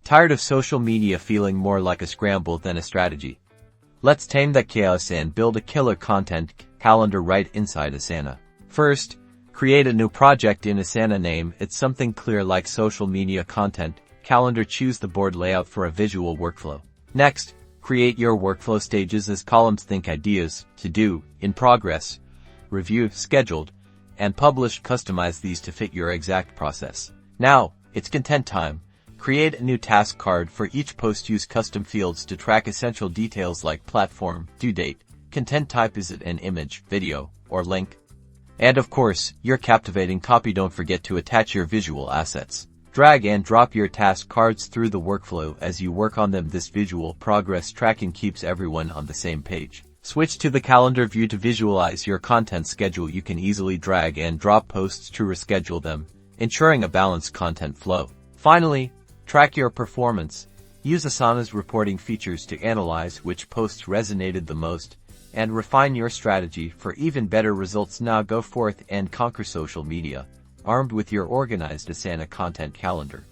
Tired of social media feeling more like a scramble than a strategy? Let's tame that chaos and build a killer content calendar right inside Asana. First, create a new project in Asana. Name it something clear like social media content calendar. Choose the board layout for a visual workflow. Next, create your workflow stages as columns. Think ideas, to do, in progress, review, scheduled, and published. Customize these to fit your exact process. Now, it's content time. Create a new task card for each post. Use custom fields to track essential details like platform, due date, content type. Is it an image, video, or link? And of course, your captivating copy. Don't forget to attach your visual assets. Drag and drop your task cards through the workflow as you work on them. This visual progress tracking keeps everyone on the same page. Switch to the calendar view to visualize your content schedule. You can easily drag and drop posts to reschedule them, ensuring a balanced content flow. Finally, track your performance. Use Asana's reporting features to analyze which posts resonated the most and refine your strategy for even better results. Now go forth and conquer social media, armed with your organized Asana content calendar.